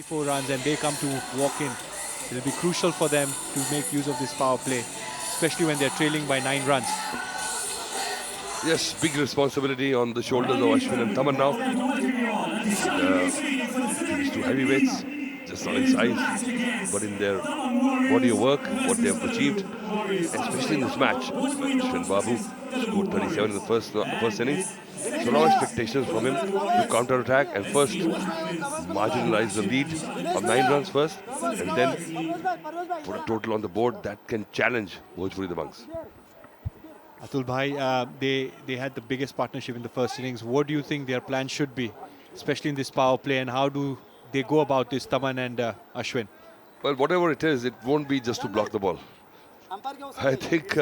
24 runs and they come to walk in, it'll be crucial for them to make use of this power play, especially when they're trailing by 9 runs. Yes, big responsibility on the shoulders of Ashwin and Taman now. These two heavyweights, just not in size, but in their body of work, what they have achieved, especially in this match. Ashwin Babu scored 37 in the first innings. So now expectations from him to counter-attack and first marginalize the lead of 9 runs first, and then put a total on the board that can challenge Bhojpuri Dabangs. Atul Bhai, they had the biggest partnership in the first innings. What do you think their plan should be, especially in this power play, and how do they go about this, Taman and Ashwin? Well, whatever it is, it won't be just to block the ball. I think,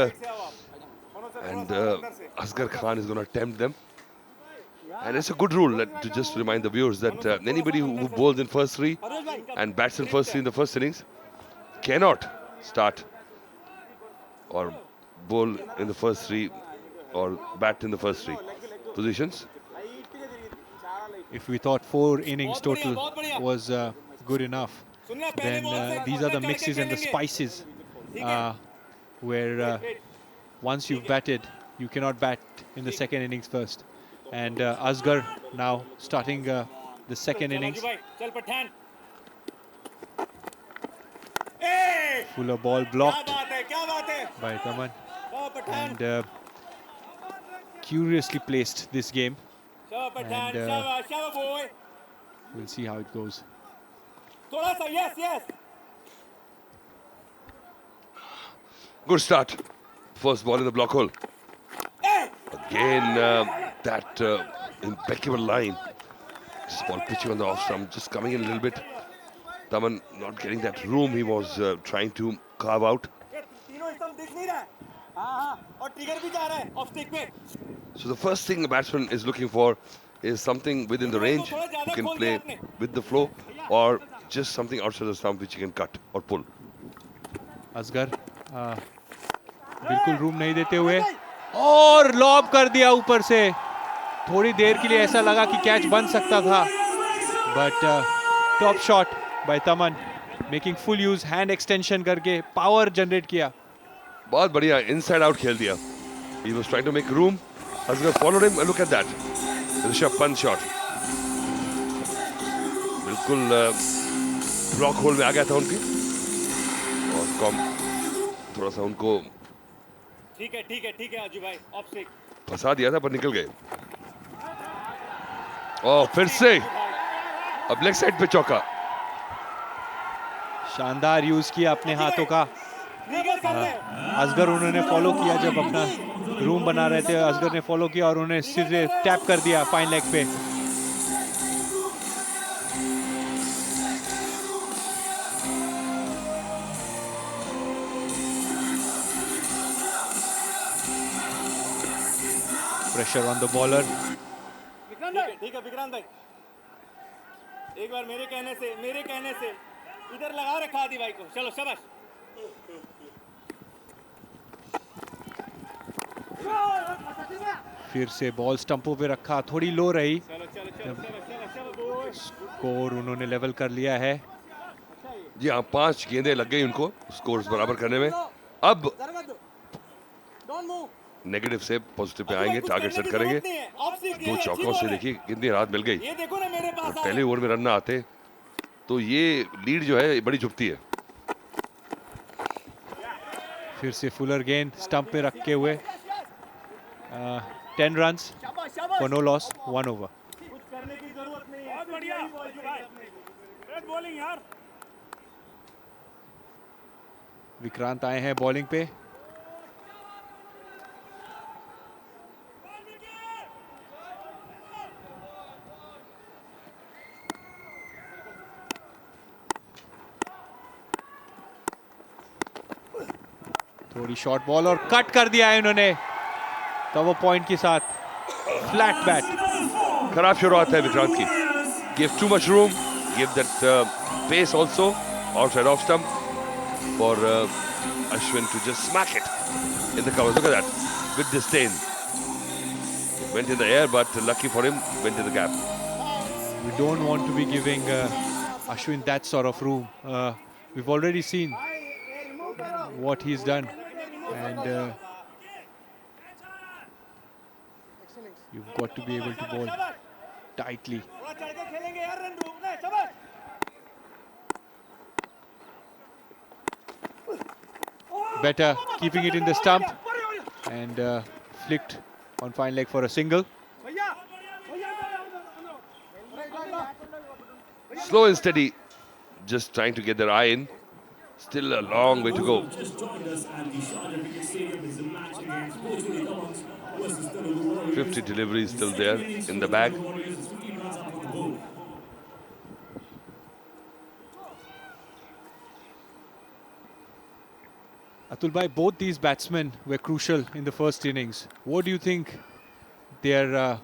Asghar Khan is going to tempt them. And it's a good rule to just remind the viewers that anybody who bowls in first 3 and bats in first 3 in the first innings cannot start or bowl in the first 3 or bat in the first 3 positions. If we thought 4 innings total was good enough, then these are the mixes and the spices where once you've batted, you cannot bat in the second innings first. And Asghar now starting the second innings. Fuller ball blocked by Taman. And curiously placed this game. And we'll see how it goes. Good start. First ball in the block hole. Again, that impeccable line. This ball pitching on the off stump, just coming in a little bit. Taman not getting that room he was trying to carve out. So the first thing a batsman is looking for is something within the range who can play with the flow, or just something outside the stump which he can cut or pull. Asghar बिल्कुल room नहीं देते हुए और lobe कर दिया ऊपर से. थोड़ी देर के लिए ऐसा लगा कि कैच बन सकता था, बट टॉप शॉट बाय तमन, making full use, hand extension करके पावर जनरेट किया. बहुत बढ़िया इनसाइड आउट खेल दिया. He was trying to make room. Asghar followed him and look at that. Rishabh Pant shot. बिल्कुल ब्लॉक होल में आ गया था उनकी और कम थोड़ा सा उनको ठीक है अजू भाई, ऑफ स्टिक फंसा दिया था पर निकल गए. और फिर से अब लेग साइड पे चौका. शानदार यूज किया अपने हाथों का. असगर उन्होंने फॉलो किया, जब अपना रूम बना रहे थे असगर ने फॉलो किया और उन्हें सीधे टैप कर दिया फाइन लेग पे. Pressure on the bowler. ठीक है विक्रांत भाई, एक बार मेरे कहने से इधर लगा रखा आदि भाई को. चलो शाबाश. फिर से बॉल स्टंपों पे रखा, थोड़ी लो रही. स्कोर उन्होंने लेवल कर लिया है. जी हाँ, 5 गेंदें लग गई उनको स्कोर्स बराबर करने में. अब नेगेटिव से पॉजिटिव पे आएंगे, टारगेट सेट करेंगे. 2 चौकों से देखिए कितनी राहत मिल गई. पहले ओवर में रन ना आते तो ये लीड जो है बड़ी झुकती है. फिर से फुलर गेंद स्टंप पे रखे हुए. 10 runs for no loss, 1 over. कुछ करने की जरूरत नहीं है. बहुत बढ़िया ग्रेट बॉलिंग यार. विक्रांत आए हैं बॉलिंग पे. थोड़ी शॉर्ट बॉल और कट कर दिया है इन्होंने कवर पॉइंट के साथ. Flat bat. खराब शुरुआत है विक्रांत की. Give too much room, give that pace also outside of stump for Ashwin to just smack it in the covers. Look at that with disdain. Went in the air, but lucky for him, went in the gap. We don't want to be giving Ashwin that sort of room. We've already seen what he's done, and you've got to be able to bowl tightly. थोड़ा चढ़ के खेलेंगे यार, run रोकना है, शाबाश। Better keeping it in the stump and flicked on fine leg for a single. Slow and steady, just trying to get their eye in. Still a long way to go. Just joined us at the Sharjah Cricket Stadium. It's a match against Portugal Dawans versus Telugu Warriors. 50 deliveries still there in the bag. Warriors is 15 runs up on the board. Atul bhai, both these batsmen were crucial in the first innings. What do you think their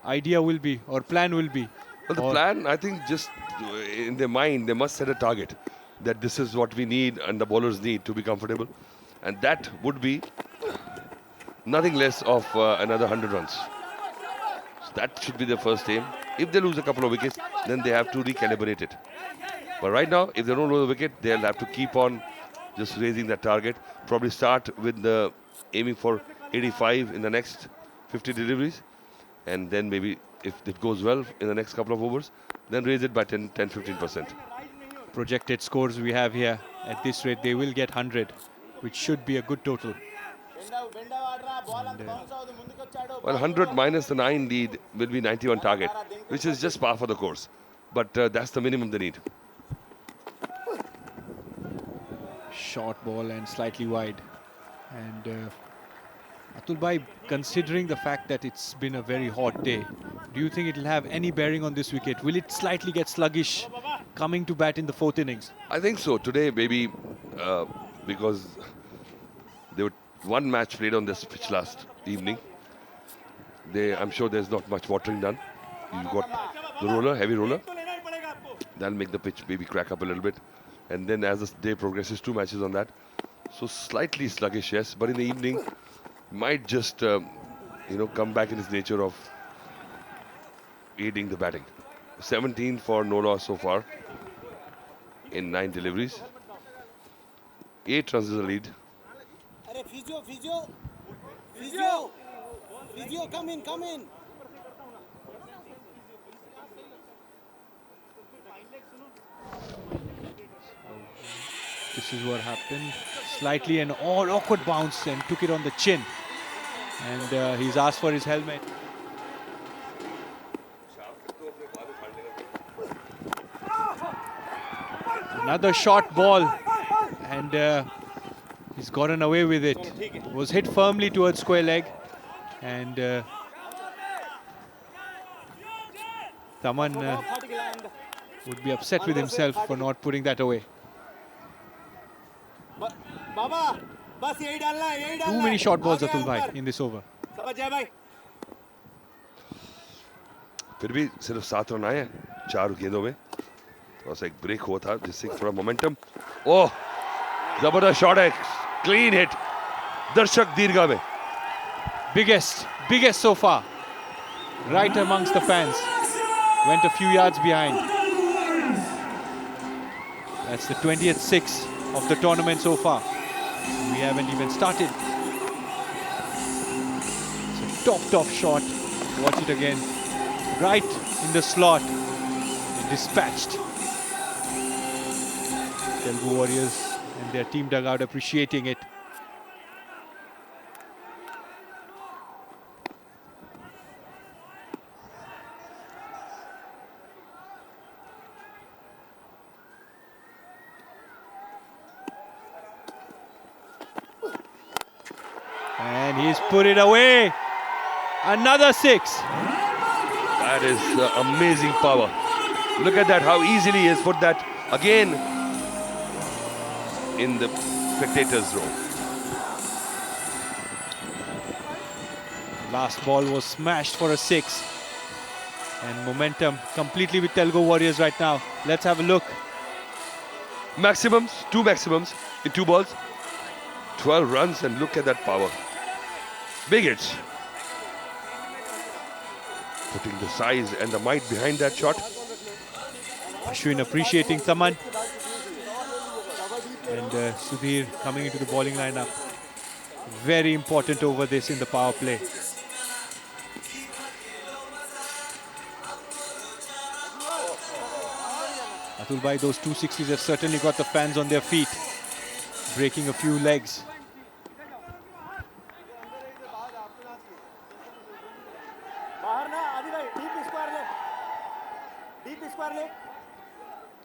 idea will be or plan will be? Well, the plan, I think, just in their mind, they must set a target that this is what we need and the bowlers need to be comfortable. And that would be nothing less of another 100 runs. So that should be their first aim. If they lose a couple of wickets, then they have to recalibrate it. But right now, if they don't lose a wicket, they'll have to keep on just raising that target. Probably start with the aiming for 85 in the next 50 deliveries. And then maybe if it goes well in the next couple of overs, then raise it by 10-15%. Projected scores we have here. At this rate, they will get 100, which should be a good total. Well, 100 minus the 9 lead will be 91 target, which is just par for the course. But that's the minimum they need. Short ball and slightly wide. And Atul bhai, considering the fact that it's been a very hot day, do you think it will have any bearing on this wicket? Will it slightly get sluggish coming to bat in the fourth innings? I think so. Today, maybe because there were one match played on this pitch last evening. I'm sure there's not much watering done. You've got the roller, heavy roller. That'll make the pitch maybe crack up a little bit. And then as the day progresses, 2 matches on that. So slightly sluggish, yes. But in the evening, might just, come back in its nature of aiding the batting. 17 for no loss so far in 9 deliveries. 8 runs is the lead. Physio, come in. This is what happened. Slightly an all awkward bounce and took it on the chin. And he's asked for his helmet. Another short ball. And he's gotten away with it. Was hit firmly towards square leg. And Taman would be upset with himself for not putting that away. Too many short balls, Atul bhai, in this over. फिर भी सिर्फ 7 run आए हैं 4 गेंदों में. थोड़ा सा एक ब्रेक हुआ था जिससे थोड़ा मोमेंटम. ओह, जबरदस्त शॉट है, क्लीन हिट. दर्शक दीर्घा में. Biggest so far. Right amongst the fans. Went a few yards behind. That's the 20th six of the tournament so far. We haven't even started. It's a top shot. Watch it again. Right in the slot. Dispatched. Telugu Warriors and their team dugout appreciating it. And he's put it away. Another 6. That is amazing power. Look at that, how easily he has put that again in the spectators' row. Last ball was smashed for a 6. And momentum completely with Telugu Warriors right now. Let's have a look. Maximums, 2 maximums in 2 balls. 12 runs, and look at that power. Big hits. Putting the size and the might behind that shot. Ashwin appreciating Taman. And Sudhir coming into the bowling lineup. Very important over this in the power play. Atul bhai, those 260s have certainly got the fans on their feet, breaking a few legs.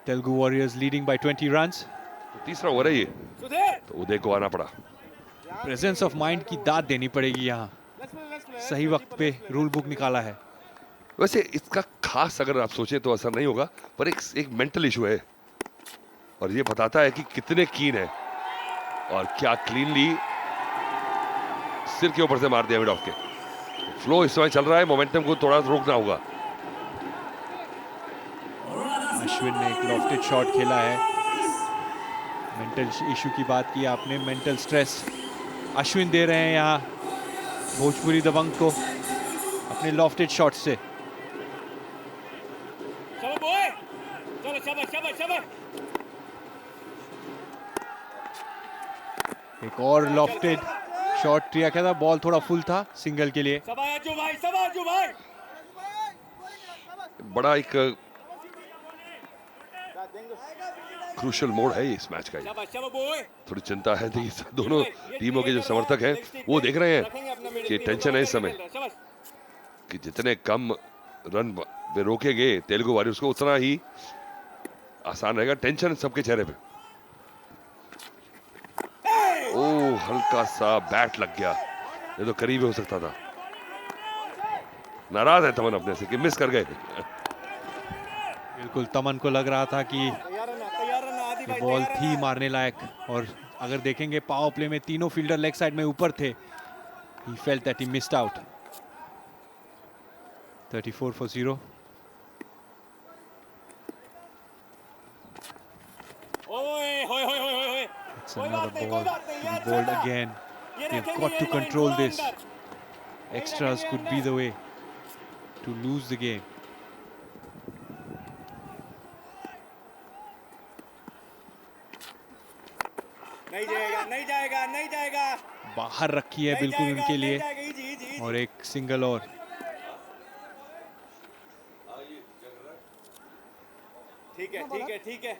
Telugu Warriors leading by 20 runs. तीसरा over है ये, तो उदय को आना पड़ा. Presence of mind की दाद देनी पड़ेगी यहाँ. सही वक्त पे रूल बुक निकाला है. वैसे इसका खास अगर आप सोचें तो असर नहीं होगा, पर एक मेंटल इशू है और ये बताता है कि कितने कीन है और क्या क्लीनली सिर के ऊपर से मार दिया मिड ऑफ के. फ्लो इस समय चल रहा है, मोमेंटम को थोड़ा रोकना होगा. अश्विन ने एक लॉफ्टेड शॉट खेला है. मेंटल इशू की बात की आपने. मेंटल स्ट्रेस अश्विन दे रहे हैं यहाँ भोजपुरी दबंग को अपने लॉफ्टेड शॉट से. एक और लॉफ्टेड शॉट दिया था. बॉल थोड़ा फुल था सिंगल के लिए. बड़ा एक क्रूशियल मोड है इस मैच का. थोड़ी चिंता है कि दोनों टीमों के जो समर्थक हैं वो देख रहे हैं कि टेंशन है इस समय कि जितने कम रन पे रोकेंगे तेलुगु वॉरियर्स को उतना ही आसान रहेगा. टेंशन सबके चेहरे पे. ओह, हल्का सा बैट लग गया, ये तो करीब हो सकता था. नाराज है तमन अपने से कि मिस कर गए. बिल्कुल तमन को लग रहा था कि बॉल थी मारने लायक. और अगर देखेंगे पावर प्ले में तीनों फील्डर लेग साइड में ऊपर थे. He felt that he missed out. 34 for 0. It's another ball. Bowled again. They've got to control this. Extras could be the way to lose the game. नहीं जाएगा. बाहर रखी है बिल्कुल उनके लिए. और एक सिंगल और. ठीक है.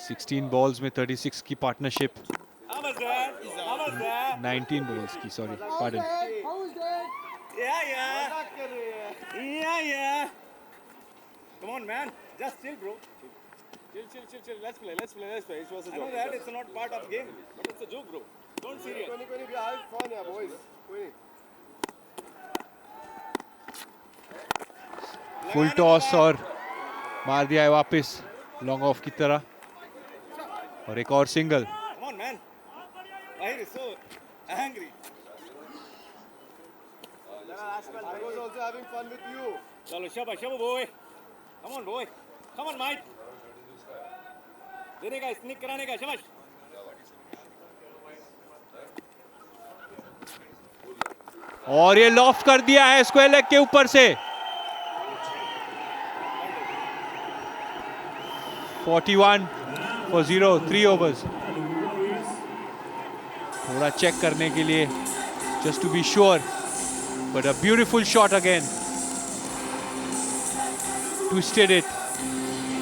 16 balls में 36 की पार्टनरशिप. 19 balls की, sorry, pardon. Yeah. Come on, man. Just chill, bro. Chill. Let's play. It was a joke. I know that it's not part of game, but it's a joke, bro. Don't serious. कोई भी have fun, yeah, boys. कोई. Full toss और मार दिया है वापस long off की तरह. और एक और single. Come on, man. Ahir is so angry. I was also having fun with you. चलो शाबाश boy. Come on, Mike. देने का, स्निक कराने का. शाबाश. और ये लॉफ्ट कर दिया है स्क्वायर लेग के ऊपर से. 41 for 0, 3 overs. थोड़ा चेक करने के लिए, just to be sure. But a beautiful shot again. Twisted it.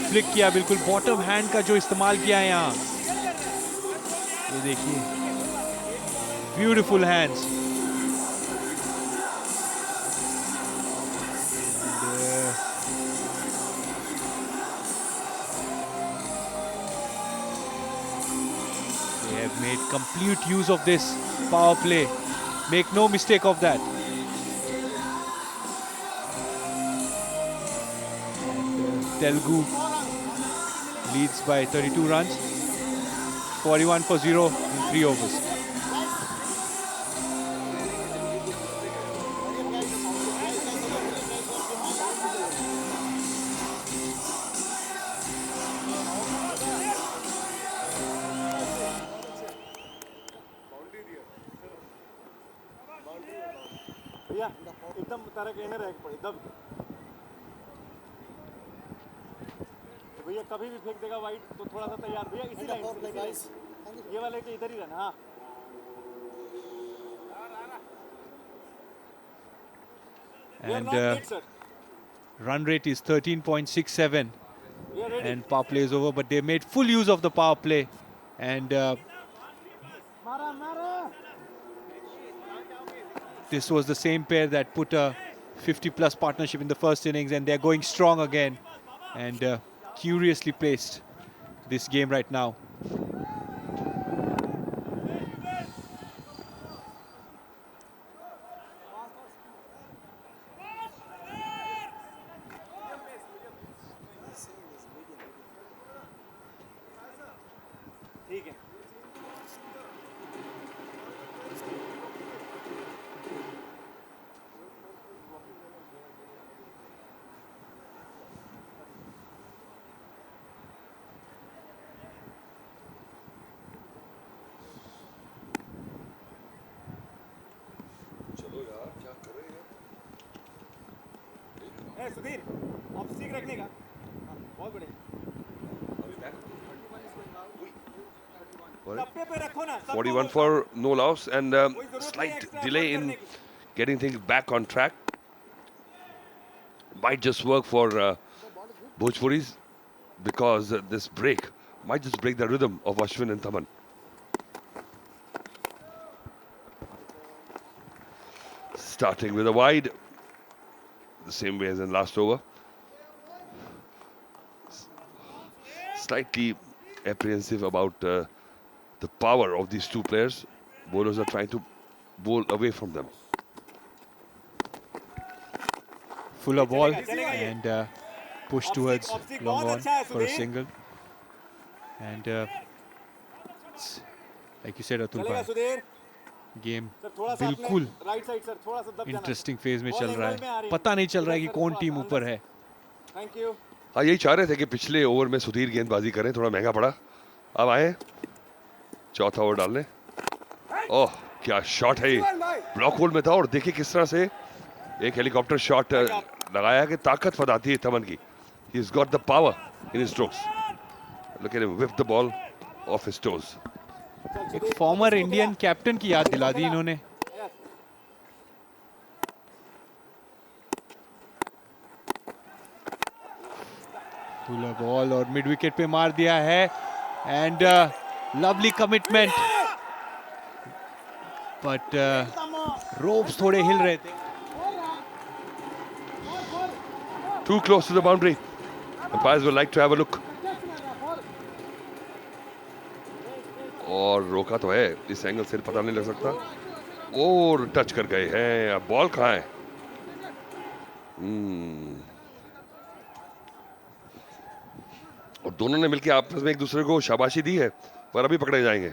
Flick किया बिल्कुल. बॉटम हैंड का जो इस्तेमाल किया है यहाँ, ये देखिए. Beautiful hands. They have made complete use of this power play. Make no mistake of that. Telugu leads by 32 runs. 41 for 0 in 3 overs. भैया एकदम तारा कहने रह पड़े दब तो भैया कभी भी फेंक देगा वाइड तो थोड़ा सा तैयार भैया इसी लाइन ये वाले के इधर ही रहना हाँ And run rate is 13.67 and power play is over, but they made full use of the power play, and this was the same pair that put a 50+ partnership in the first innings, and they're going strong again, and curiously placed this game right now. ठीक है Sudhir of stick रखने का बहुत बढ़िया कप्पे पे रखो ना 41 for no loss and slight delay in getting things back on track. Might just work for Bhojpuris because this break might just break the rhythm of Ashwin and Taman. Starting with a wide, the same way as in last over. Slightly apprehensive about the power of these two players. Bowlers are trying to bowl away from them. Fuller ball and push towards long on for a single. And like you said, Atul bhai, game बिल्कुल interesting phase में चल रहा है. पता नहीं चल रहा है कि कौन टीम ऊपर है. थैंक यू हाँ यही चाह रहे थे कि पिछले ओवर में सुधीर गेंदबाजी करें, थोड़ा महंगा पड़ा. अब आए चौथा ओवर डालने. ओह क्या शॉट है ये, ब्लॉक होल में था और देखिए किस तरह से एक हेलीकॉप्टर शॉट लगाया कि ताकत बताती है तमन की. He has got the power in his strokes. Look at him whip the ball of his toes. एक फॉर्मर इंडियन कैप्टन की याद दिला दी इन्होंने. फुलर बॉल और मिड विकेट पे मार दिया है and lovely commitment, but ropes थोड़े हिल रहे थे. Too close to the boundary. Umpires would like to have a look. और रोका तो है, इस एंगल से पता नहीं लग सकता. और टच कर गए हैं. अब बॉल कहाँ है? और दोनों ने मिलकर आपस में एक दूसरे को शाबाशी दी है, पर अभी पकड़े जाएंगे.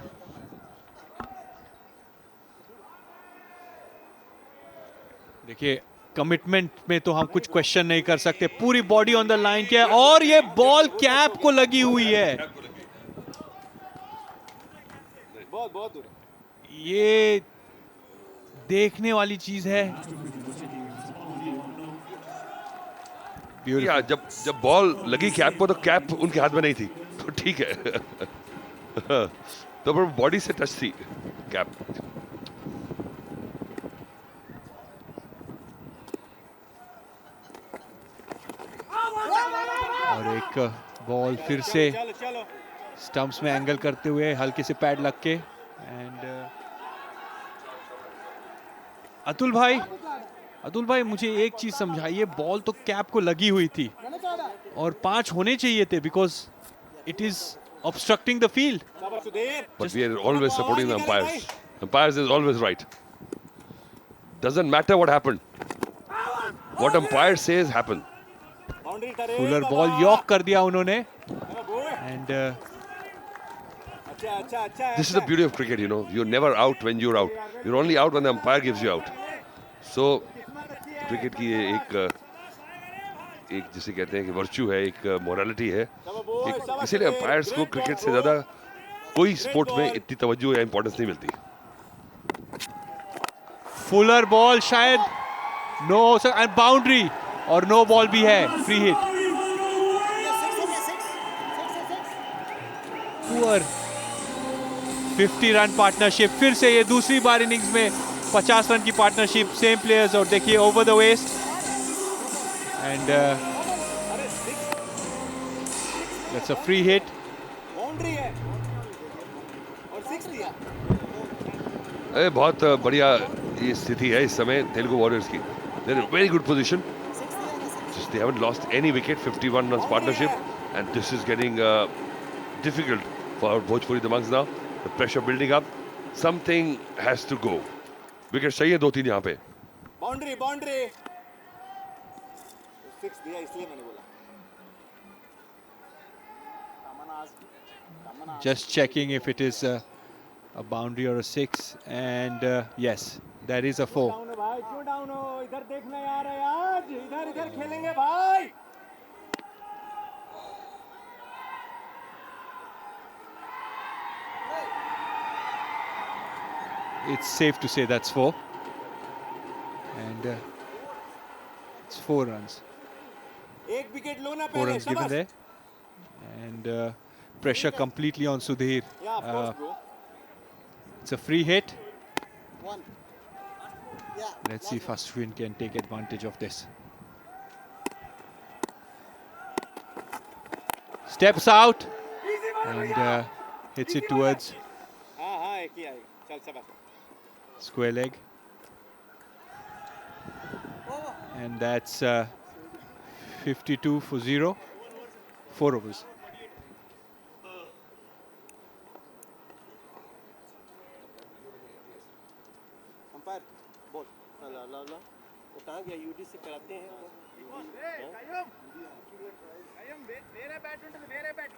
देखिए कमिटमेंट में तो हम कुछ क्वेश्चन नहीं कर सकते. पूरी बॉडी ऑन द लाइन के और ये बॉल कैप को लगी हुई है. बहुत बहुत दूर. ये देखने वाली चीज है. या जब बॉल लगी कैप को तो कैप उनके हाथ में नहीं थी, तो ठीक है. तो बॉडी से टच थी कैप. और एक बॉल फिर से स्टंप्स में एंगल करते हुए हल्के से पैड लग के. एंड अतुल भाई मुझे एक चीज समझाइए. बॉल तो कैप को लगी हुई थी और 5 होने चाहिए थे because it is obstructing the field. But we are always supporting the umpires. Umpires is always right. Doesn't matter what happened. What umpire says happen. Fuller ball york कर दिया उन्होंने. And This is the beauty of cricket, you know. You're never out when you're out. You're only out when the umpire gives you out. So, cricket की ये एक जिसे कहते हैं कि वर्च्यू है, एक मोरालिटी है. इसीलिए अंपायर्स को क्रिकेट से ज्यादा कोई स्पोर्ट में इतनी तवज्जो या इंपॉर्टेंस नहीं मिलती. फुलर बॉल शायद नो एंड बाउंड्री और नो बॉल भी है, free hit. Poor 50 run partnership. फिर से ये दूसरी बार इनिंग्स में 50 रन की पार्टनरशिप, सेम प्लेयर्स. और देखिए over the waist and that's a free hit. Boundary है और 6 दिया. बहुत बढ़िया ये स्थिति है इस समय तेलुगु वॉरियर्स की. They're in a very good position. Just they haven't lost any wicket. 51 runs partnership, and this is getting difficult for Bhojpuri Damangs now. The pressure building up. Something has to go. Wicket चाहिए 2-3 यहाँ पे. Boundary boundary 6 दिया इसलिए मैंने बोला. Just checking if it is a boundary or a 6, and yes, that is a 4. Down हो भाई, क्यों डाउन हो? इधर देखना यार है आज. इधर इधर खेलेंगे भाई. It's safe to say that's 4, and it's 4 runs. एक विकेट लो ना 4 पहले. runs given there, and pressure completely on Sudhir. Yeah, of course, bro. It's a free hit. One. Yeah. Let's see if Ashwin can take advantage of this. Steps out and hits it towards हाँ हाँ एक ही आएगा. चल शाबाश. square leg, and that's 52 for 0. 4 overs. Umpire बोल. ला ला ला. वो कहाँ गया? यूडी से कराते हैं. వేరే బ్యాట్ ఉంటుంది. వేరే బ్యాట్.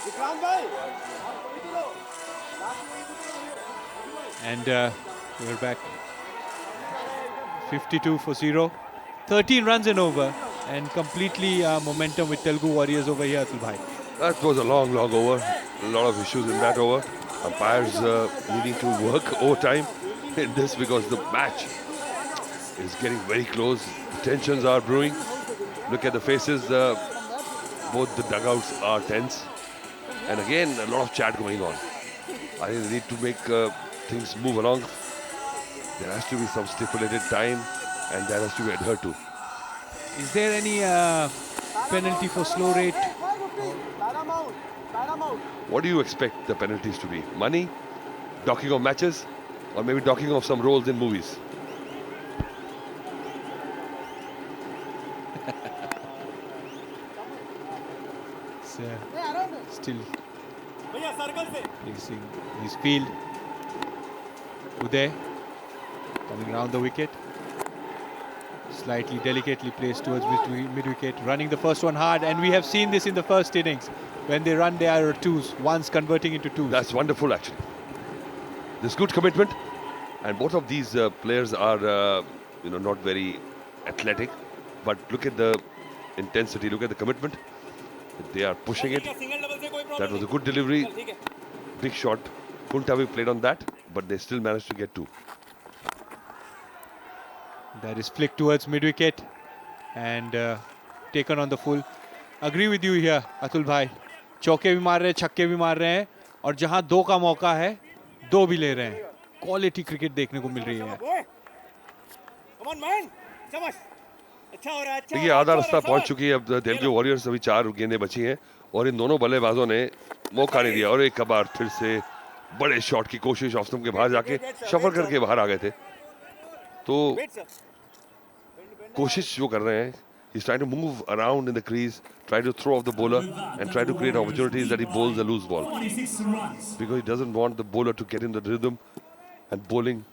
विक्रांत भाई. And we're back. 52 for 0. 13 runs in over, and completely momentum with Telugu Warriors over here, Atul bhai. That was a long over. A lot of issues in that over. Umpires needing to work overtime in this because the match is getting very close. The tensions are brewing. Look at the faces. Both the dugouts are tense. And again, a lot of chat going on. I think they need to make things move along. There has to be some stipulated time, and that has to be adhered to. Is there any penalty for slow rate? What do you expect the penalties to be? Money? Docking of matches? Or maybe docking of some roles in movies? Still भैया circle से. placing his field. Uday coming round the wicket. Slightly delicately placed towards mid-wicket. Running the first one hard, and we have seen this in the first innings. When they run, there are twos. One's converting into twos. That's wonderful, actually. There's good commitment, and both of these players are, not very athletic. But look at the intensity. Look at the commitment. They are pushing it. Single double से कोई problem. That was a good delivery. ठीक है. Big shot. Couldn't have played on that, but they still managed to get two. That is flicked towards mid-wicket and taken on the full. Agree with you here, Atul bhai. चौके भी मार रहे हैं, छक्के भी मार रहे हैं, और जहां 2 का मौका है 2 भी ले रहे हैं. क्वालिटी क्रिकेट देखने को मिल रही है. Come on man. शाबाश. अच्छा हो रहा है. अच्छा. देखिए आधा रास्ता पहुंच चुकी है अब तेलुगु वॉरियर्स. अभी 4 गेंदें बची हैं और इन दोनों बल्लेबाजों ने मौका नहीं दिया, और एक बार फिर से बड़े शॉट की कोशिश ऑफ स्टंप के बाहर जाके शफल करके बाहर आ गए थे. तो वेट सर. कोशिश जो कर रहे हैं, he's trying to move around in the crease, try to throw off the bowler and try to create opportunities that he bowls a loose ball, 46 runs. because he doesn't want the bowler to get in the rhythm and bowling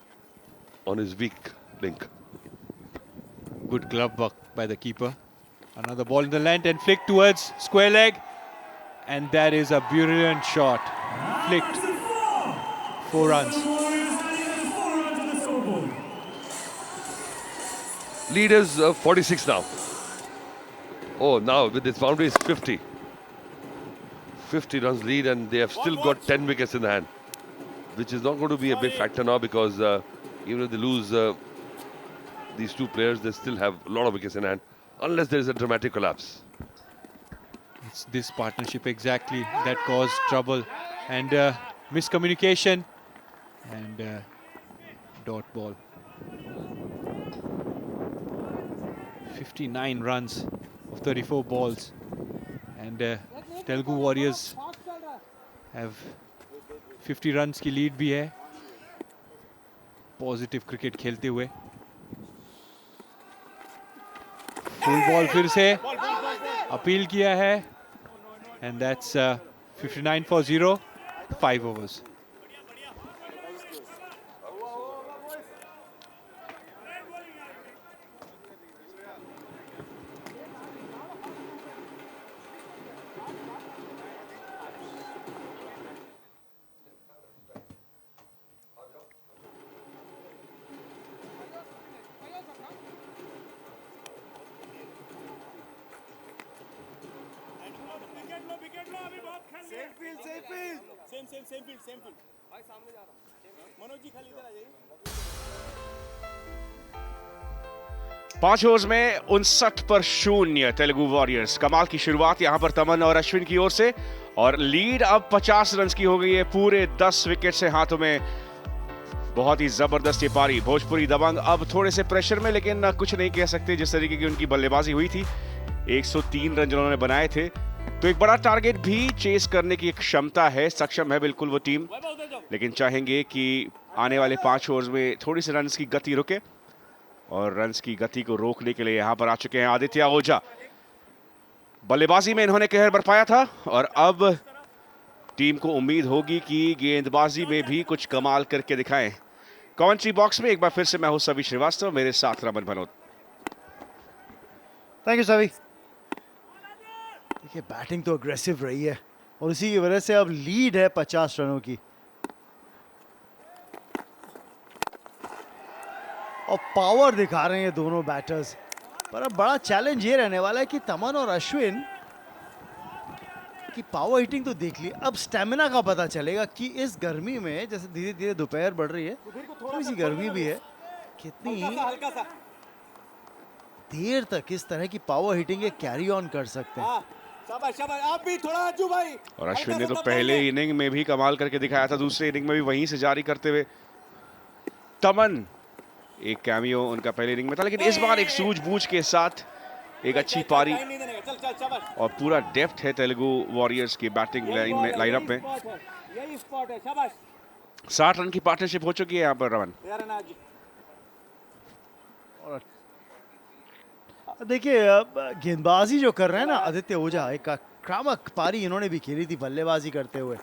on his weak link. Good glove work by the keeper. Another ball in the length and flicked towards square leg. And that is a brilliant shot. Flicked. 4 runs. Lead is 46 now. Oh, now with this boundary is 50. 50 runs lead, and they have still got 10 wickets in the hand, which is not going to be a big factor now, because even if they lose these two players, they still have a lot of wickets in hand, unless there is a dramatic collapse. It's this partnership exactly that caused trouble, and miscommunication, and dot ball. 59 runs of 34 balls, and Telugu Warriors have 50 runs की lead भी है. Positive cricket खेलते हुए. Full ball फिर से appeal किया है, and that's 59 for 0, 5 overs. Same field भाई, सामने जा रहा हूं. मनोज जी खाली इधर आ जाइए. 5 ओवर्स में 59 पर 0 तेलुगु वॉरियर्स. कमाल की शुरुआत यहां पर तमन और अश्विन की ओर से, और लीड अब 50 रन की हो गई है. पूरे 10 विकेट से हाथों में. बहुत ही जबरदस्त ये पारी. भोजपुरी दबंग अब थोड़े से प्रेशर में, लेकिन कुछ नहीं कह सकते जिस तरीके की उनकी बल्लेबाजी हुई थी. 103 रन जिन्होंने बनाए थे, तो एक बड़ा टारगेट भी चेस करने की एक क्षमता है. सक्षम है बिल्कुल वो टीम, लेकिन चाहेंगे कि आने वाले 5 ओवर्स में थोड़ी सी रन्स की गति रुके, और रन्स की गति को रोकने के लिए यहां पर आ चुके हैं आदित्य ओझा. बल्लेबाजी में इन्होंने कहर बरपाया था, और अब टीम को उम्मीद होगी कि गेंदबाजी में भी कुछ कमाल करके दिखाएं. कमेंट्री बॉक्स में एक बार फिर से मैं हूं सभी श्रीवास्तव, मेरे साथ रमन भनोत. थैंक यू सभी. देखिए, बैटिंग तो अग्रेसिव रही है, और इसी की वजह से अब लीड है 50 रनों की. और पावर दिखा रहे हैं ये दोनों बैटर्स. पर अब बड़ा चैलेंज ये रहने वाला है कि तमन और अश्विन की पावर हिटिंग तो देख ली, अब स्टेमिना का पता चलेगा कि इस गर्मी में, जैसे धीरे धीरे दोपहर बढ़ रही है, थोड़ी सी गर्मी भी है, कितनी देर तक इस तरह की पावर हिटिंग कैरी ऑन कर सकते हैं. शाबाश शाबाश, आप भी थोड़ा अज्जू भाई. और अश्विन ने तो पहले इनिंग में भी कमाल करके दिखाया था, दूसरे इनिंग में भी वहीं से जारी करते हुए. तमन एक कैमियो उनका पहले इनिंग में था, लेकिन इस बार एक सूझबूझ के साथ एक अच्छी पारी, और पूरा डेप्थ है तेलुगु वॉरियर्स की बैटिंग लाइनअप में. यही स्पॉट है. शाबाश. 60 रन की पार्टनरशिप हो चुकी है यहाँ पर रमन. देखिए, अब गेंदबाजी जो कर रहे हैं ना आदित्य ओझा, एक आक्रामक पारी इन्होंने भी खेली थी बल्लेबाजी करते हुए.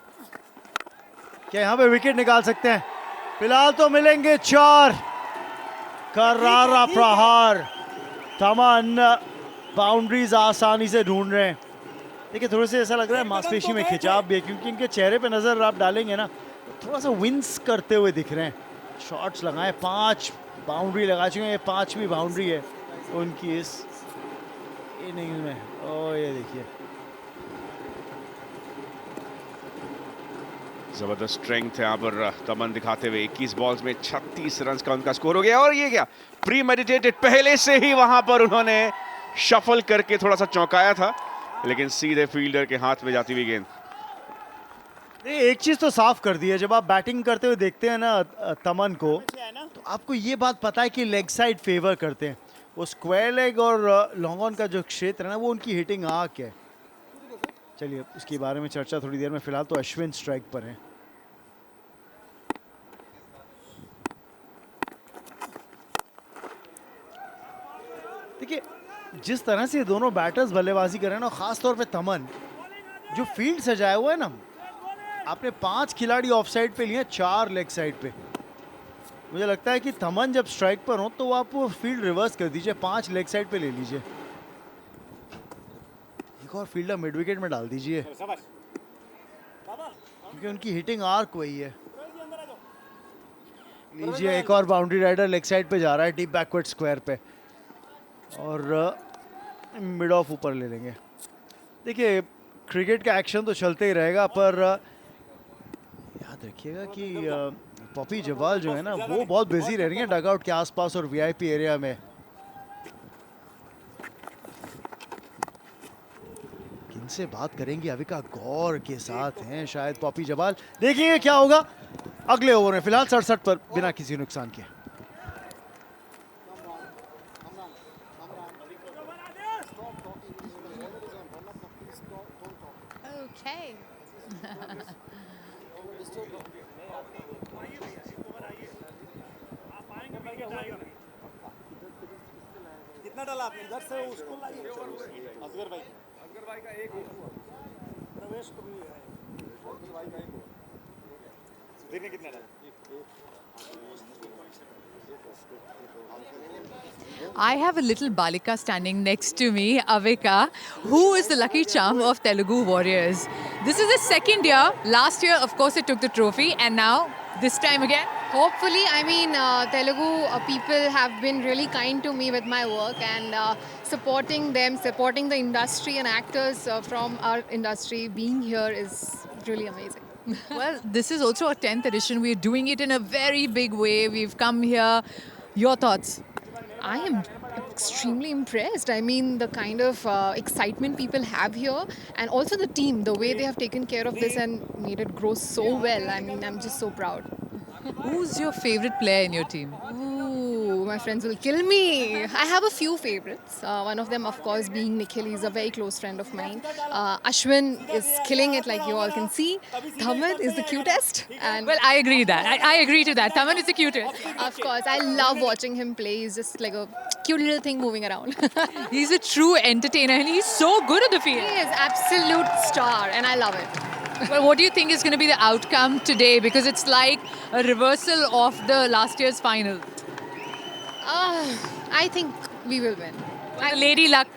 क्या यहाँ पे विकेट निकाल सकते हैं? फिलहाल तो मिलेंगे 4. करारा प्रहार. तमन बाउंड्रीज आसानी से ढूंढ रहे हैं. देखिए, थोड़े से ऐसा लग रहा है मांसपेशी में खिंचाव भी है, क्योंकि इनके चेहरे पे नजर आप डालेंगे ना, थोड़ा सा विंस करते हुए दिख रहे हैं. शॉट्स लगाए, 5 बाउंड्री लगा चुके हैं, ये 5वीं बाउंड्री है उनकी इस इनिंग में. ओ ये देखिए, जबरदस्त स्ट्रेंथ है यहाँ पर तमन दिखाते हुए. 21 बॉल्स में 36 रन का उनका स्कोर हो गया. और ये क्या प्री मेडिटेटेड, पहले से ही वहां पर उन्होंने शफल करके थोड़ा सा चौंकाया था, लेकिन सीधे फील्डर के हाथ में जाती हुई गेंद. एक चीज तो साफ कर दी है, जब आप बैटिंग करते हुए देखते हैं ना तमन को, तो आपको ये बात पता है कि लेग साइड फेवर करते हैं. वो स्क्वायर लेग और लॉन्ग ऑन का जो क्षेत्र है ना, वो उनकी हिटिंग आंख है. चलिए उसके बारे में चर्चा थोड़ी देर में. फिलहाल तो अश्विन स्ट्राइक पर हैं. देखिए, जिस तरह से दोनों बैटर्स बल्लेबाजी कर रहे हैं ना, खास तौर पे तमन, जो फील्ड सजाया हुआ है ना, आपने 5 खिलाड़ी ऑफ साइड पे लिए, 4 लेग साइड पे. मुझे लगता है कि तमन जब स्ट्राइक पर हो तो आप वो फील्ड रिवर्स कर दीजिए, 5 लेग साइड पे ले लीजिए, एक और फील्डर मिड विकेट में डाल दीजिए, क्योंकि उनकी हिटिंग आर्क वही है। लीजिए एक और बाउंड्री राइडर लेग साइड पे जा रहा है डीप बैकवर्ड स्क्वायर पे, और मिड ऑफ ऊपर ले लेंगे। देखिए क्रिकेट का एक्शन तो चलते ही रहेगा, पर याद रखिएगा कि पॉपी जवाल जो है ना वो बहुत बिजी रह रही है डगआउट के आसपास और वीआईपी एरिया में। किनसे बात करेंगी? अविका गौर के साथ हैं शायद पॉपी जवाल। देखेंगे क्या होगा अगले ओवर में। फिलहाल 67 पर बिना किसी नुकसान के। Okay. कितना डाला आपने? इधर से उसको लाइए असगर भाई का एक प्रवेश को भी है, असगर भाई का एक सुधीर ने कितना डाला? I have a little Balika standing next to me, Avika, who is the lucky charm of Telugu Warriors. This is the second year. Last year, of course, it took the trophy, and now this time again. Hopefully, I mean, Telugu people have been really kind to me with my work, and supporting them, supporting the industry and actors from our industry being here is really amazing. Well, this is also our 10th edition. We're doing it in a very big way. We've come here. Your thoughts? I am extremely impressed. I mean, the kind of excitement people have here, and also the team, the way they have taken care of this and made it grow so well. I mean, I'm just so proud. Who's your favorite player in your team? Ooh, my friends will kill me. I have a few favorites. One of them, of course, being Nikhil. He's a very close friend of mine. Ashwin is killing it, like you all can see. Thaman is the cutest. And Well, I agree that. I agree to that. Taman is the cutest. of course, I love watching him play. He's just like a cute little thing moving around. He's a true entertainer and he's so good at the He field. is absolute star, and I love it. Well, what do you think is going to be the outcome today? Because it's like a reversal of the last year's final. I think we will win. Lady Luck.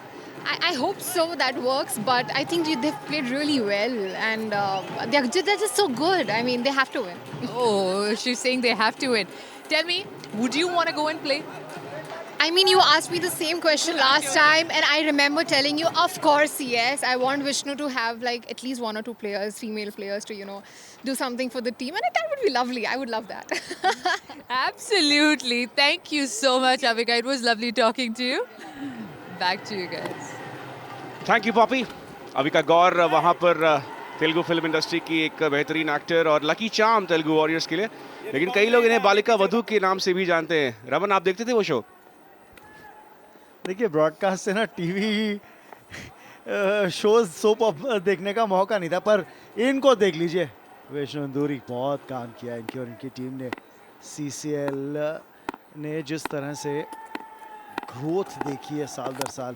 I hope so that works, but I think they've played really well, and they're just so good. I mean, they have to win. Oh, she's saying they have to win. Tell me, would you want to go and play? I mean, you asked me the same question last time, and I remember telling you, of course, yes. I want Vishnu to have like at least 1 or 2 players, female players, to do something for the team, and that would be lovely. I would love that. Absolutely. Thank you so much, Avika. It was lovely talking to you. Back to you guys. Thank you Poppy. Avika Gaur वहाँ पर Telugu film industry की एक बेहतरीन actor और lucky charm Telugu warriors के लिए, लेकिन कई लोग इन्हें बालिका वधू के नाम से भी जानते हैं। रमन, आप देखते थे वो शो? देखिए ब्रॉडकास्ट से ना टीवी शोज सोप देखने का मौका नहीं था, पर इनको देख लीजिए। वैष्णो इंदूरी बहुत काम किया इनकी और इनकी टीम ने। सीसीएल ने जिस तरह से ग्रोथ देखी है साल दर साल,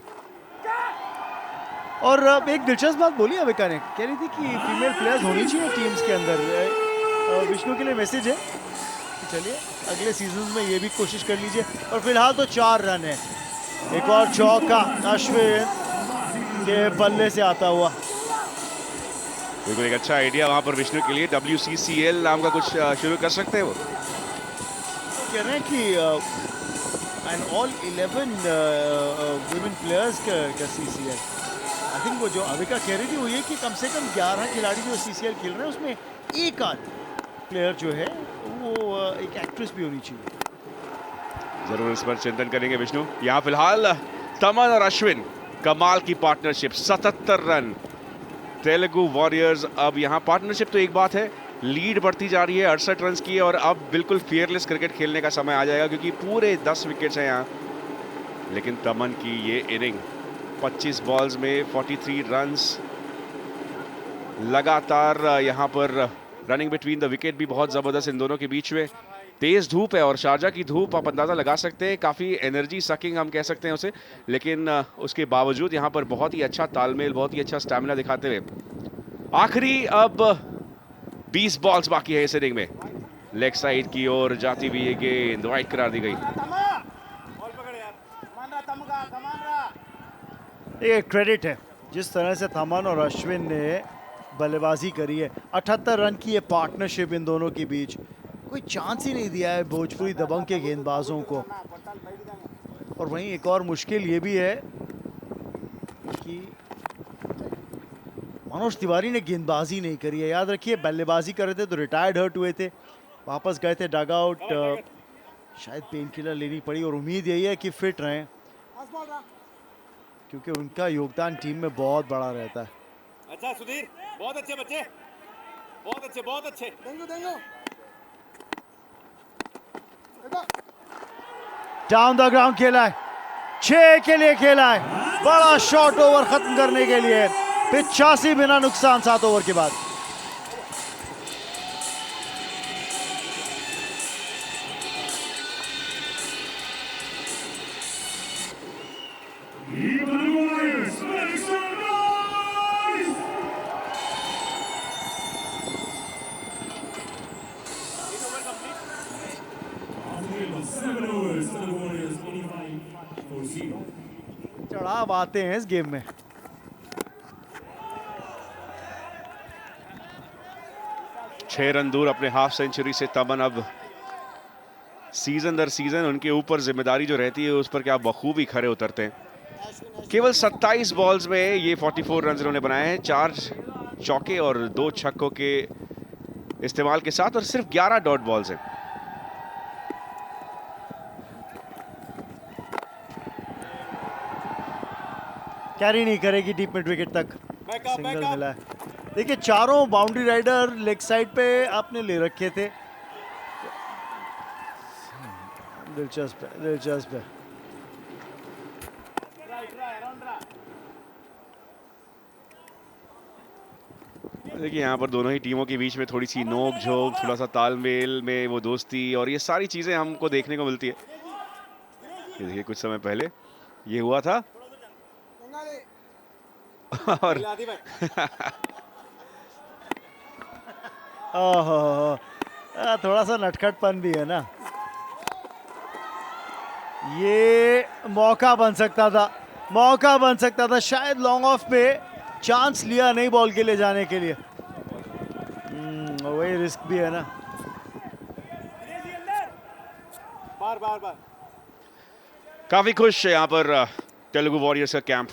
और एक दिलचस्प बात बोली अविका ने, कह रही थी कि फीमेल प्लेयर्स होनी चाहिए टीम्स के अंदर। विष्णु के लिए मैसेज है कि चलिए अगले सीजन में ये भी कोशिश कर लीजिए। और फिलहाल तो 4 रन है। एक और चौका अश्विन के बल्ले से आता हुआ। बिल्कुल एक अच्छा आइडिया वहाँ पर विष्णु के लिए। WCCL नाम का कुछ शुरू कर सकते हैं वो। कह रहे हैं कि एंड ऑल 11 वुमेन प्लेयर्स का CCL। आई थिंक वो जो अविका कह रही थी वो ये कि कम से कम 11 खिलाड़ी जो CCL खेल रहे हैं उसमें एक आध प्लेयर जो है वो एक एक्ट्रेस भी होनी चाहिए। जरूर इस पर चिंतन करेंगे विष्णु। यहाँ फिलहाल तमन और अश्विन, कमाल की पार्टनरशिप, 77 रन। तेलुगु वॉरियर्स अब यहाँ पार्टनरशिप तो एक बात है, लीड बढ़ती जा रही है 68 रन की, और अब बिल्कुल फियरलेस क्रिकेट खेलने का समय आ जाएगा क्योंकि पूरे 10 विकेट्स हैं यहाँ। लेकिन तमन की ये इनिंग 25 बॉल्स में 43 रन्स, लगातार यहाँ पर रनिंग बिटवीन द विकेट भी बहुत ज़बरदस्त इन दोनों के बीच में। तेज़ धूप है और शारजा की धूप आप अंदाज़ा लगा सकते हैं, काफ़ी एनर्जी सकिंग हम कह सकते हैं उसे, लेकिन उसके बावजूद यहाँ पर बहुत ही अच्छा तालमेल, बहुत ही अच्छा स्टैमिना दिखाते हुए आखिरी अब 20 बॉल्स बाकी है इस इनिंग में। लेग साइड की ओर जाती हुई ये गेंद वाइड करार दी गई। बॉल पकड़ यार, कमान रहा तमगा, कमान रहा। ये क्रेडिट है जिस तरह से थमन और अश्विन ने बल्लेबाजी करी है। 78 रन की ये पार्टनरशिप इन दोनों के बीच, कोई चांस ही नहीं दिया है भोजपुरी दबंग के गेंदबाजों को। और वहीं एक और मुश्किल ये भी है कि मनोज तिवारी ने गेंदबाजी नहीं करी है। याद रखिए बल्लेबाजी कर रहे थे तो रिटायर्ड हर्ट हुए थे, वापस गए थे डग आउट, शायद पेन किलर लेनी पड़ी। और उम्मीद यही है कि फिट रहें क्योंकि उनका योगदान टीम में बहुत बड़ा रहता है। अच्छा सुधीर, बहुत अच्छे बच्चे, बहुत अच्छे, बहुत अच्छे। डाउन द ग्राउंड खेला है, 6 के लिए खेला है, बड़ा शॉट ओवर खत्म करने के लिए। 85 बिना नुकसान 7 ओवर के बाद। चढ़ाव आते हैं इस गेम में। छह रन दूर अपने हाफ सेंचुरी से तमन अब सीजन दर सीजन उनके ऊपर जिम्मेदारी जो रहती है उस पर क्या बखूबी खरे उतरते हैं। केवल 27 बॉल्स में ये 44 रन इन्होंने बनाए हैं, 4 चौके और 2 छक्कों के इस्तेमाल के साथ, और सिर्फ 11 डॉट बॉल्स हैं। कैरी नहीं करेगी डीप मिड विकेट तक, सिंगल मिला है। देखिए चारों बाउंड्री राइडर लेग साइड पे आपने ले रखे थे। दिलचस्प है, दिलचस्प है। देखिए यहाँ पर दोनों ही टीमों के बीच में थोड़ी सी नोक झोंक, थोड़ा सा तालमेल में वो दोस्ती और ये सारी चीजें हमको देखने को मिलती है। ये देखिए कुछ समय पहले ये हुआ था और ओहो, थोड़ा सा नटखटपन भी है ना। ये मौका बन सकता था, मौका बन सकता था। शायद लॉन्ग ऑफ पे चांस लिया नहीं बॉल के लिए जाने के लिए। वही रिस्क भी है ना। बार बार बार काफी खुश है यहाँ पर तेलुगु वॉरियर्स का कैंप,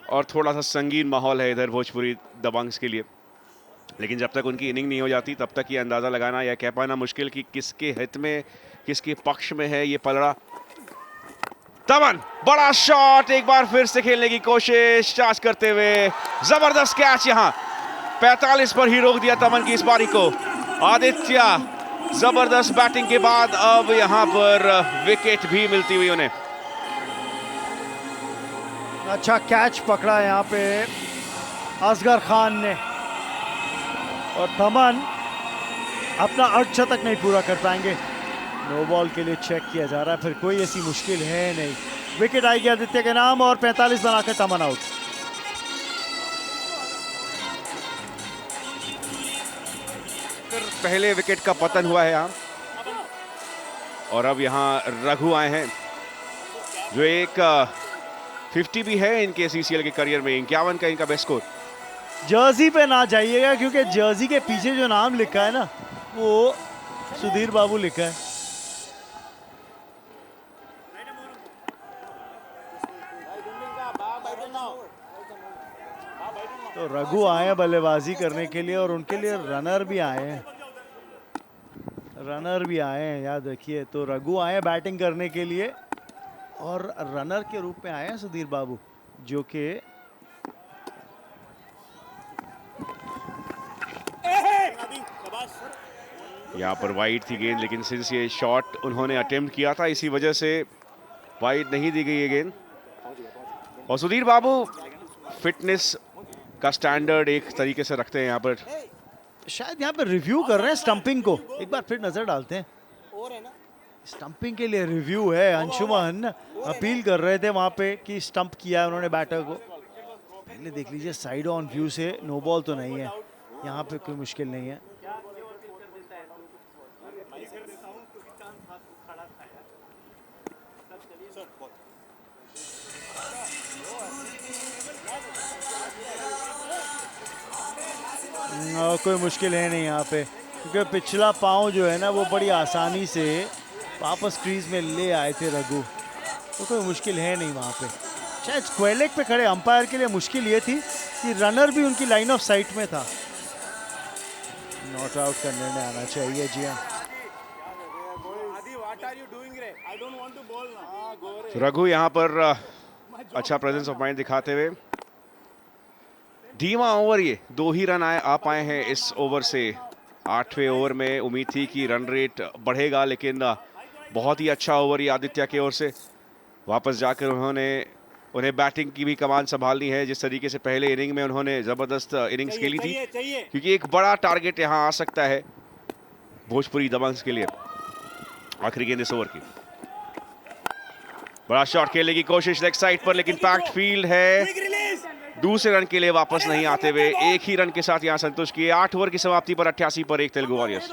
और थोड़ा सा संगीन माहौल है इधर भोजपुरी दबंग्स के लिए। लेकिन जब तक उनकी इनिंग नहीं हो जाती तब तक ये अंदाज़ा लगाना या कह पाना मुश्किल कि किसके हित में, किसके पक्ष में है ये पलड़ा। तमन बड़ा शॉट, एक बार फिर से खेलने की कोशिश, चार्ज करते हुए जबरदस्त कैच। यहाँ 45 पर ही रोक दिया तमन की इस पारी को। आदित्य जबरदस्त बैटिंग के बाद अब यहाँ पर विकेट भी मिलती हुई उन्हें। अच्छा कैच पकड़ा यहाँ पे असगर खान ने, और तमन अपना अर्धशतक नहीं पूरा कर पाएंगे। नो बॉल के लिए चेक किया जा रहा है, फिर कोई ऐसी मुश्किल है नहीं। विकेट आएगी आदित्य के नाम और 45 बनाकर तमन आउट। पहले विकेट का पतन हुआ है यहाँ, और अब यहाँ रघु आए हैं जो एक 50 भी है इनके सीसीएल के करियर में, 51 का इनका बेस्ट स्कोर। जर्सी पे ना जाइएगा क्योंकि जर्सी के पीछे जो नाम लिखा है ना वो सुधीर बाबू लिखा है। तो रघु आए हैं बल्लेबाजी करने के लिए, और उनके लिए रनर भी आए हैं, रनर भी आए हैं याद रखिए। तो रघु आए हैं बैटिंग करने के लिए और रनर के रूप में आए हैं सुधीर बाबू, जो कि यहाँ पर वाइड थी गेंद, लेकिन सिंस ये शॉट उन्होंने अटेम्प्ट किया था इसी वजह से वाइड नहीं दी गई ये गेंद। और सुधीर बाबू फिटनेस का स्टैंडर्ड एक तरीके से रखते हैं यहाँ पर। शायद यहाँ पर रिव्यू कर रहे हैं स्टंपिंग को, एक बार फिर नजर डालते हैं। स्टंपिंग के लिए रिव्यू है, अंशुमन अपील कर रहे थे वहाँ पे कि स्टंप किया है उन्होंने बैटर को। पहले देख लीजिए साइड ऑन व्यू से, नो बॉल तो नहीं है, यहाँ पे कोई मुश्किल नहीं है। कोई मुश्किल है नहीं यहाँ पे, क्योंकि पिछला पाँव जो है ना वो बड़ी आसानी से वापस क्रीज में ले आए थे रघु, तो कोई मुश्किल है नहीं वहाँ पे। शायद स्क्वायर लेग पे खड़े अंपायर के लिए मुश्किल ये थी कि रनर भी उनकी लाइन ऑफ साइट में था। नॉट आउट का निर्णय आना चाहिए। जी हाँ, रघु यहाँ पर अच्छा प्रेजेंस ऑफ माइंड दिखाते हुए, धीमा ओवर, ये 2 ही रन आ पाए हैं इस ओवर से। 8वें ओवर में उम्मीद थी कि रन रेट बढ़ेगा, लेकिन बहुत ही अच्छा ओवर ये आदित्य की ओर से। वापस जाकर उन्हें बैटिंग की भी कमान संभालनी है, जिस तरीके से पहले इनिंग में उन्होंने जबरदस्त इनिंग्स खेली थी, क्योंकि एक बड़ा टारगेट यहाँ आ सकता है भोजपुरी दबंग्स के लिए। आखिरी गेंद इस ओवर की, बड़ा शॉट खेलने की कोशिश लेग साइड पर, लेकिन पैक्ड फील्ड है। दूसरे रन के लिए वापस नहीं आते हुए एक ही रन के साथ यहां संतुष्ट किए। 8 ओवर की समाप्ति पर 88 पर 1 तेलुगु वॉरियर्स।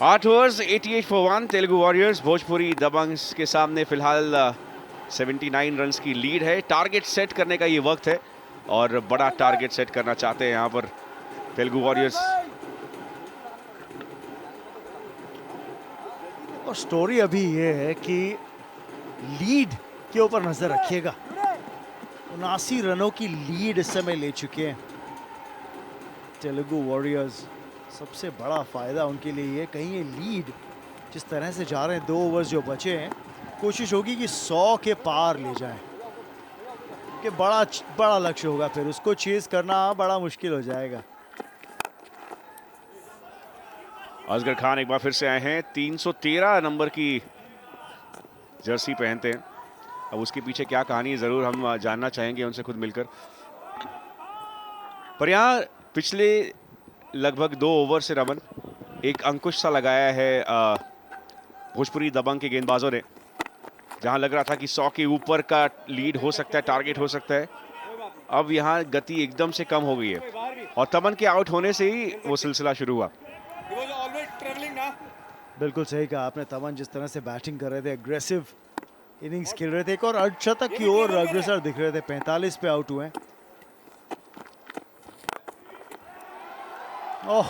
आठ overs 88 for 1 Telugu warriors. Bhojpuri Dabanggs के सामने फिलहाल 79 रन्स की लीड है। टारगेट सेट करने का ये वक्त है और बड़ा टारगेट सेट करना चाहते हैं यहाँ पर तेलुगु वॉरियर्स। और स्टोरी अभी ये है कि लीड के ऊपर नजर रखिएगा। 79 रनों की लीड इस समय ले चुके हैं तेलुगु वॉरियर्स। सबसे बड़ा फायदा उनके लिए ये, कहीं ये लीड जिस तरह से जा रहे हैं, 2 ओवर्स जो बचे हैं, कोशिश होगी कि 100 के पार ले जाएं, कि बड़ा लक्ष्य होगा, फिर उसको चेज करना बड़ा मुश्किल हो जाएगा। असगर खान एक बार फिर से आए हैं, 313 नंबर की जर्सी पहनते हैं। अब उसके पीछे क्या कहानी जरूर हम जानना चाहेंगे उनसे खुद मिलकर। पर यहाँ पिछले लगभग 2 ओवर से रमन एक अंकुश सा लगाया है भोजपुरी दबंग के गेंदबाजों ने, जहां लग रहा था कि 100 के ऊपर का लीड हो सकता है, टारगेट हो सकता है। अब यहाँ गति एकदम से कम हो गई है और तमन के आउट होने से ही वो सिलसिला शुरू हुआ। बिल्कुल सही कहा आपने। तमन जिस तरह से बैटिंग कर रहे थे, एग्रेसिव इनिंग्स खेल रहे थे, एक और अर्धशतक की ओर अग्रसर दिख रहे थे। 45 पे आउट हुए। ओह,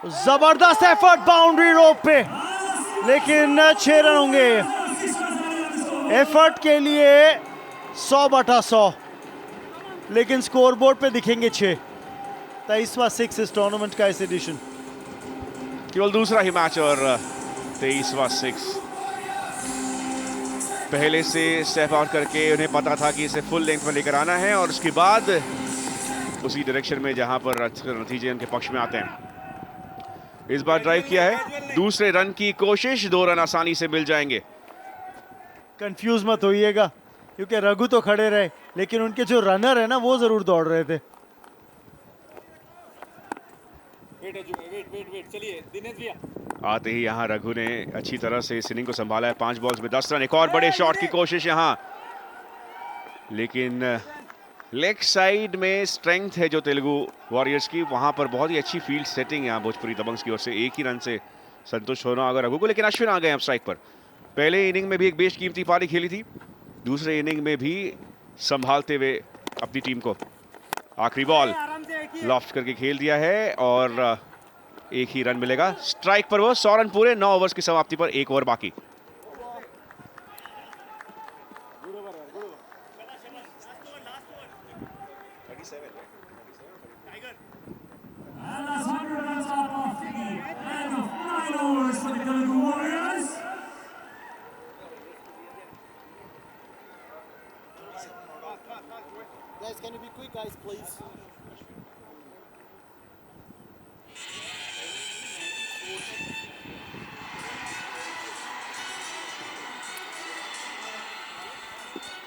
जबरदस्त एफर्ट बाउंड्री रोप पे, लेकिन 6 रन होंगे। एफर्ट के लिए 100/100, लेकिन स्कोरबोर्ड पे दिखेंगे 6। 23वां 6 इस टूर्नामेंट का इस एडिशन। केवल दूसरा ही मैच और 23वां 6। पहले से स्टेप आउट करके उन्हें पता था कि इसे फुल लेंथ में लेकर आना है और उसके बाद उसी डायरेक्शन में जहां पर नतीजे उनके पक्ष में आते हैं। इस बार ड्राइव किया है, दूसरे रन की कोशिश, 2 रन आसानी से मिल जाएंगे। कंफ्यूज मत होइएगा, क्योंकि रघु तो खड़े रहे, लेकिन उनके जो रनर है ना वो जरूर दौड़ रहे थे। आते ही यहाँ रघु ने अच्छी तरह से इस इनिंग को संभाला है। 5 बॉल्स में 10 रन। एक और बड़े शॉट की कोशिश यहाँ, लेकिन लेग साइड में स्ट्रेंथ है जो तेलुगु वॉरियर्स की, वहां पर बहुत ही अच्छी फील्ड सेटिंग यहाँ भोजपुरी दबंग्स की ओर से। एक ही रन से संतुष्ट होना होगा रघु को, लेकिन अश्विन आ गए अब स्ट्राइक पर। पहले इनिंग में भी एक बेशकीमती पारी खेली थी, दूसरे इनिंग में भी संभालते हुए अपनी टीम को। आखिरी बॉल लॉफ्ट करके खेल दिया है और एक ही रन मिलेगा। स्ट्राइक पर वो 100 रन पूरे। 9 ओवर्स की समाप्ति पर 1 ओवर बाकी। Guys, can you be quick, guys, please?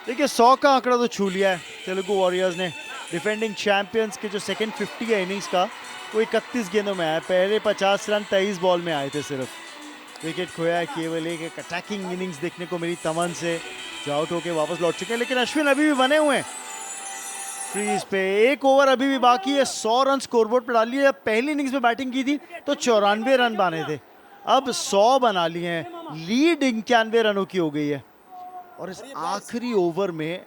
देखिए 100 का आंकड़ा तो छू लिया है, तेलुगु वॉरियर्स ने। डिफेंडिंग चैंपियंस के जो सेकंड 50 है इनिंग्स का, वो 31 गेंदों में आया। पहले 50 रन 23 बॉल में आए थे सिर्फ। विकेट खोया है, केवल एक अटैकिंग इनिंग्स देखने को मिली तमन से, जो आउट होके वापस लौट चुके हैं। लेकिन अश्विन अभी भी बने हुए हैं क्रीज पे। एक ओवर अभी भी बाकी है, 100 रन स्कोरबोर्ड पर डाली है। पहली इनिंग्स में बैटिंग की थी तो 94 रन बने थे, अब 100 बना लिए हैं। लीड 91 रनों की हो गई है और इस आखिरी ओवर में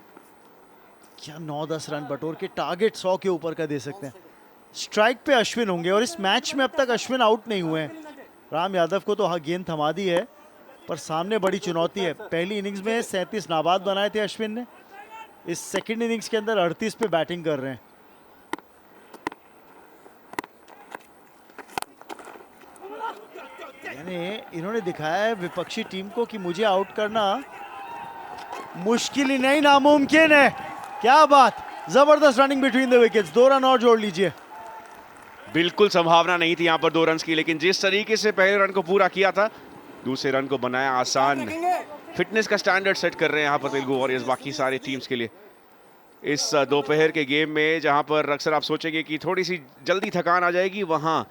क्या 9-10 रन बटोर के टारगेट 100 के ऊपर का दे सकते हैं। स्ट्राइक पे अश्विन होंगे और इस मैच में अब तक अश्विन आउट नहीं हुए हैं। राम यादव को तो गेंद थमा दी है, पर सामने बड़ी चुनौती है। पहली इनिंग्स में 37 नाबाद बनाए थे अश्विन ने, इस सेकंड इनिंग्स के अंदर 38 पे बैटिंग कर रहे हैं। यानी इन्होंने दिखाया है विपक्षी टीम को कि मुझे आउट करना मुश्किल ही नहीं, नामुमकिन है। क्या बात, जबरदस्त running between the wickets. 2 run और जोड़ लीजिए। बिल्कुल संभावना नहीं थी यहाँ पर 2 रन की, लेकिन जिस तरीके से पहले रन को पूरा किया था, दूसरे रन को बनाया आसान। फिटनेस का स्टैंडर्ड सेट कर रहे हैं यहाँ पर तेलुगु वॉरियर्स बाकी सारे टीम्स के लिए। इस दोपहर के गेम में जहाँ पर अक्सर आप सोचेंगे कि थोड़ी सी जल्दी थकान आ जाएगी, वहाँ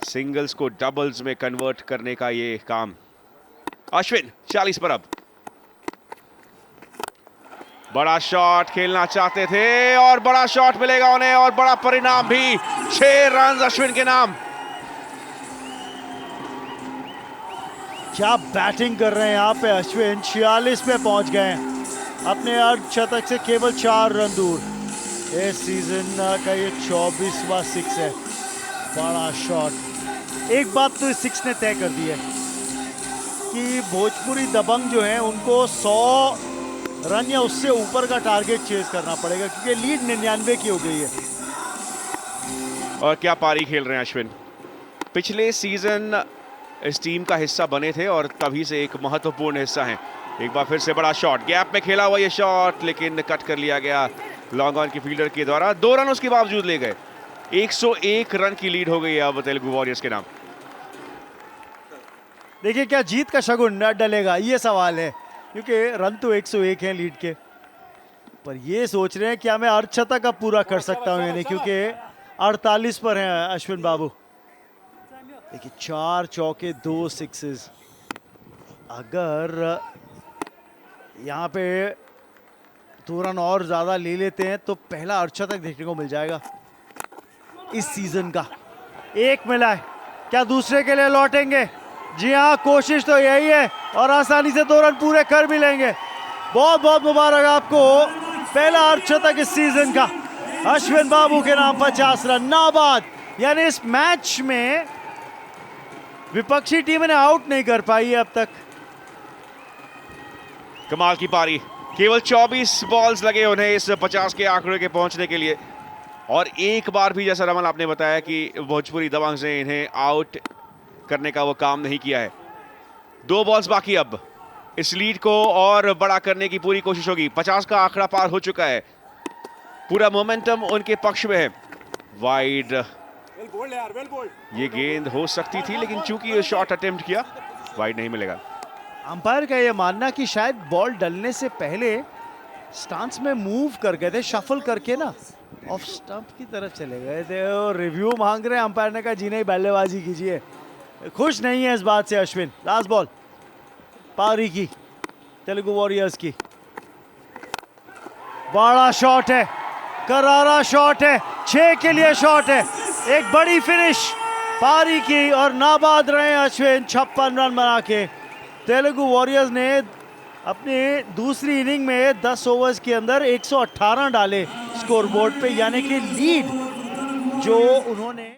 सिंगल्स को डबल्स में कन्वर्ट करने का ये काम। अश्विन 40 पर, अब बड़ा शॉट खेलना चाहते थे और बड़ा शॉट मिलेगा उन्हें और बड़ा परिणाम भी, 6 रन अश्विन के नाम। क्या बैटिंग कर रहे हैं यहाँ पे अश्विन, 46 पे पहुंच गए हैं। अपने अर्धशतक से केवल 4 रन दूर। इस सीजन का ये 24वां 6 है। बड़ा शॉट। एक बात तो इस 6 ने तय कर दी है कि भोजपुरी दबंग जो हैं उनको 100 रन या उससे ऊपर का टारगेट चेज करना पड़ेगा, क्योंकि लीड 99 की हो गई है। और क्या पारी खेल रहे हैं अश्विन। पिछले सीजन इस टीम का हिस्सा बने थे और तभी से एक महत्वपूर्ण हिस्सा हैं। एक बार फिर से बड़ा शॉट, गैप में खेला हुआ ये शॉट, लेकिन कट कर लिया गया लॉन्ग ऑन की फील्डर के द्वारा। 2 रन उसके बावजूद ले गए। 101 रन की लीड हो गई है अब तेलुगु वॉरियर्स के नाम। देखिए क्या जीत का शगुन डलेगा, ये सवाल है, क्योंकि रन तो 101 हैं लीड के, पर ये सोच रहे हैं क्या मैं अर्धशतक अब पूरा कर सकता हूं यानी, क्योंकि 48 पर हैं अश्विन बाबू। देखिए 4 चौके 2 सिक्सेस। अगर यहाँ पे 2 रन और ज्यादा ले लेते हैं तो पहला अर्धशतक देखने को मिल जाएगा इस सीजन का। एक मिला है, क्या दूसरे के लिए लौटेंगे? जी हाँ, कोशिश तो यही है और आसानी से 2 रन पूरे कर भी लेंगे। बहुत बहुत मुबारक आपको, पहला अर्धशतक इस सीजन का अश्विन बाबू के नाम। 50 रन नाबाद, यानी इस मैच में विपक्षी टीम ने आउट नहीं कर पाई है अब तक। कमाल की पारी, केवल 24 बॉल्स लगे उन्हें इस 50 के आंकड़े के पहुंचने के लिए, और एक बार भी जैसा रमन आपने बताया कि भोजपुरी दबंग ने इन्हें आउट करने का वो काम नहीं किया है। 2 बॉल्स बाकी, अब इस लीड को और बड़ा करने की पूरी कोशिश होगी। 50 का आंकड़ा पार हो चुका है, पूरा मोमेंटम उनके पक्ष में है। वाइड ये गेंद हो सकती थी, लेकिन चूंकि ये शॉट अटेम्प्ट किया, वाइड नहीं मिलेगा। अंपायर का यह मानना कि शायद बॉल डलने से पहले स्टांस में मूव कर गए थे, शफल करके ना ऑफ स्टंप की तरफ चले गए थे, और रिव्यू मांग रहे हैं। अंपायर ने कहा जी नहीं, बल्लेबाजी कीजिए। खुश नहीं है इस बात से अश्विन। लास्ट बॉल पारी की, तेलुगु वॉरियर्स की। बड़ा शॉट है, करारा शॉट है, 6 के लिए शॉट है, एक बड़ी फिनिश पारी की, और नाबाद रहे अश्विन 56 रन बना के। तेलुगु वॉरियर्स ने अपनी दूसरी इनिंग में 10 ओवर्स के अंदर 118 डाले स्कोरबोर्ड पे, यानी कि लीड जो उन्होंने